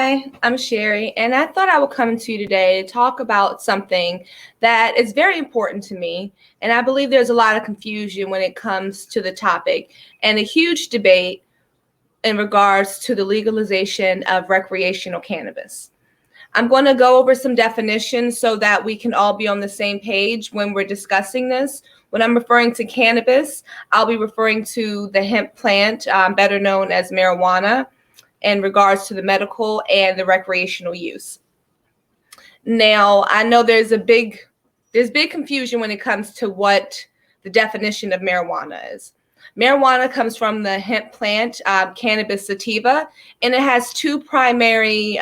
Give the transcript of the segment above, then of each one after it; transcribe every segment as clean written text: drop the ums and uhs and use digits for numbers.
Hi, I'm Sherry, and I thought I would come to you today to talk about something that is very important to me. And I believe there's a lot of confusion when it comes to the topic and a huge debate in regards to the legalization of recreational cannabis. I'm going to go over some definitions so that we can all be on the same page when we're discussing this. When I'm referring to cannabis, I'll be referring to the hemp plant, better known as marijuana, in regards to the medical and the recreational use. Now, I know there's big confusion when it comes to what the definition of marijuana is. Marijuana comes from the hemp plant, cannabis sativa, and it has two primary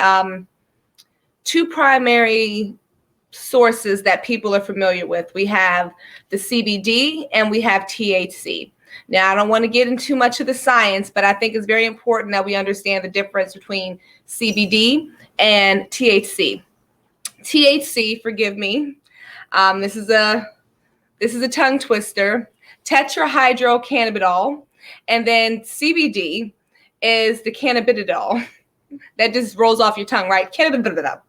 sources that people are familiar with. We have the CBD and we have THC. Now, I don't want to get into too much of the science, but I think it's very important that we understand the difference between CBD and THC. THC, forgive me, this is a tongue twister, tetrahydrocannabinol, and then CBD is the cannabidiol. That just rolls off your tongue, right? Cannabidiol.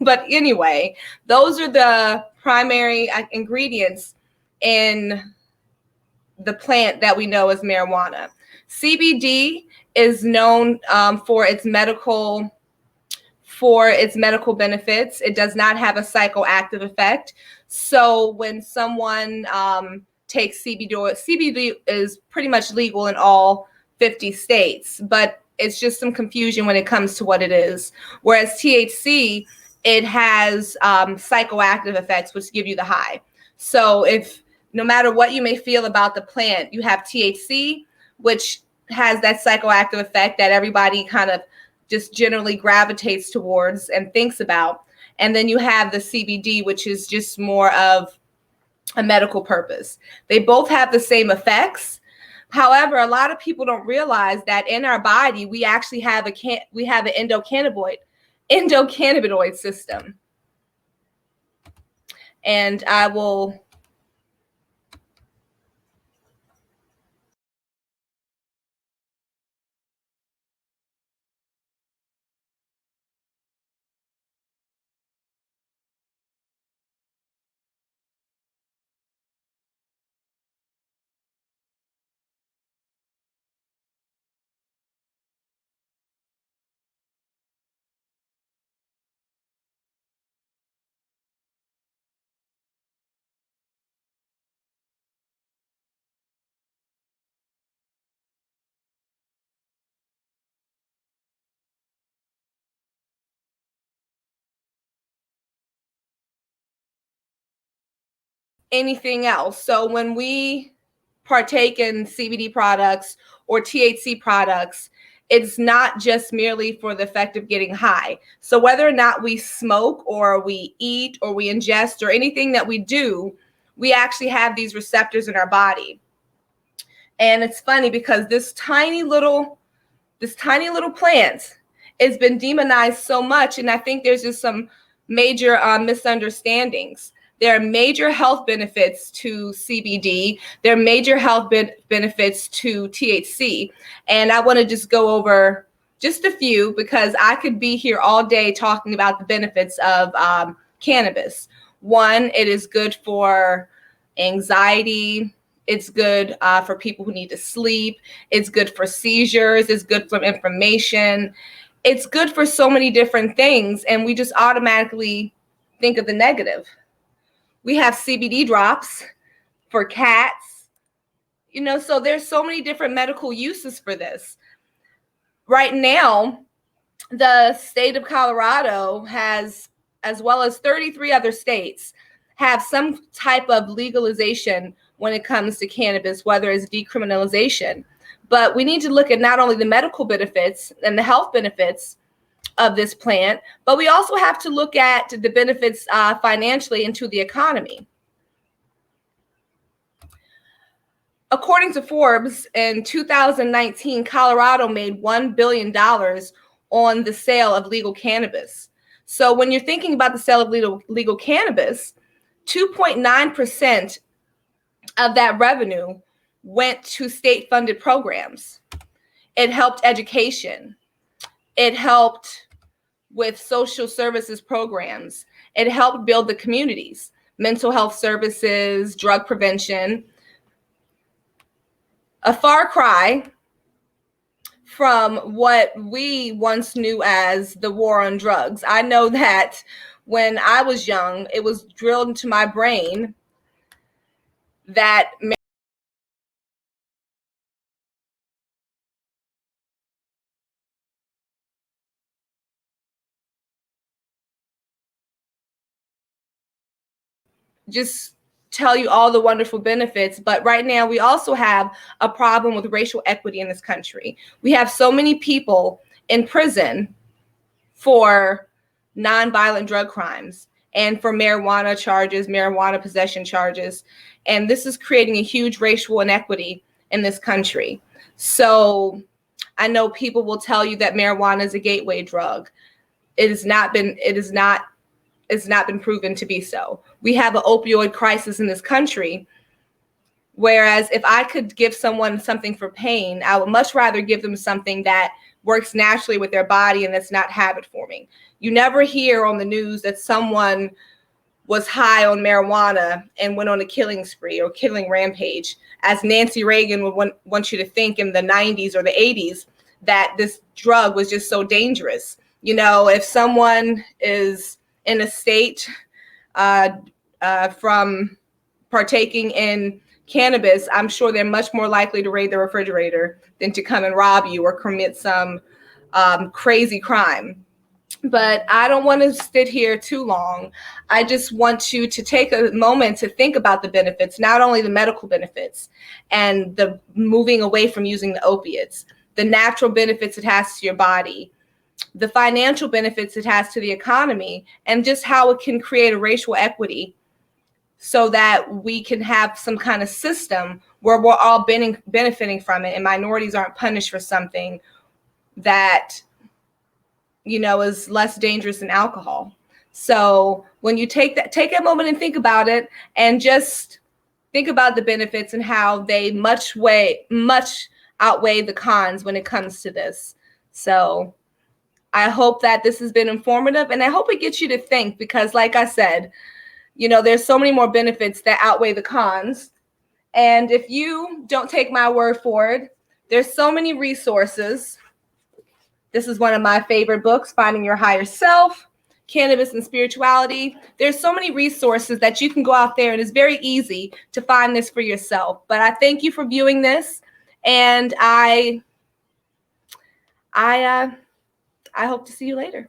But anyway, those are the primary ingredients in the plant that we know as marijuana. CBD is known for its medical benefits. It does not have a psychoactive effect. So when someone takes CBD is pretty much legal in all 50 states, but it's just some confusion when it comes to what it is. Whereas THC, it has psychoactive effects, which give you the high. So no matter what you may feel about the plant, you have THC, which has that psychoactive effect that everybody kind of just generally gravitates towards and thinks about. And then you have the CBD, which is just more of a medical purpose. They both have the same effects. However, a lot of people don't realize that in our body, we actually have an endocannabinoid system. And I will anything else. So when we partake in CBD products or THC products, it's not just merely for the effect of getting high. So whether or not we smoke or we eat or we ingest or anything that we do, we actually have these receptors in our body. And it's funny because this tiny little plant has been demonized so much, and I think there's just some major misunderstandings. There are major health benefits to CBD. There are major health benefits to THC. And I want to just go over just a few because I could be here all day talking about the benefits of cannabis. One, it is good for anxiety. It's good for people who need to sleep. It's good for seizures. It's good for inflammation. It's good for so many different things. And we just automatically think of the negative. We have CBD drops for cats, so there's so many different medical uses for this. Right now, the state of Colorado has, as well as 33 other states, have some type of legalization when it comes to cannabis, whether it's decriminalization. But we need to look at not only the medical benefits and the health benefits of this plant, but we also have to look at the benefits financially into the economy. According to Forbes, in 2019, Colorado made $1 billion on the sale of legal cannabis. So when you're thinking about the sale of legal cannabis, 2.9% of that revenue went to state-funded programs. It helped education. It helped with social services programs. It helped build the communities, mental health services, drug prevention. A far cry from what we once knew as the war on drugs. I know that when I was young, it was drilled into my brain that just tell you all the wonderful benefits. But right now, we also have a problem with racial equity in this country. We have so many people in prison for nonviolent drug crimes and for marijuana charges, marijuana possession charges. And this is creating a huge racial inequity in this country. So I know people will tell you that marijuana is a gateway drug. It's not been proven to be so. We have an opioid crisis in this country. Whereas if I could give someone something for pain, I would much rather give them something that works naturally with their body and that's not habit forming. You never hear on the news that someone was high on marijuana and went on a killing spree or killing rampage, as Nancy Reagan would want you to think in the 90s or the 80s, that this drug was just so dangerous. You know, if someone is in a state from partaking in cannabis, I'm sure they're much more likely to raid the refrigerator than to come and rob you or commit some crazy crime. But I don't want to sit here too long. I just want you to take a moment to think about the benefits, not only the medical benefits and the moving away from using the opiates, the natural benefits it has to your body, the financial benefits it has to the economy, and just how it can create a racial equity so that we can have some kind of system where we're all benefiting from it and minorities aren't punished for something that, you know, is less dangerous than alcohol. So when you take a moment and think about it, and just think about the benefits and how they much outweigh the cons when it comes to this. So I hope that this has been informative, and I hope it gets you to think, because like I said, you know, there's so many more benefits that outweigh the cons. And if you don't take my word for it, there's so many resources. This is one of my favorite books, Finding Your Higher Self, Cannabis and Spirituality. There's so many resources that you can go out there, and it's very easy to find this for yourself. But I thank you for viewing this, and I hope to see you later.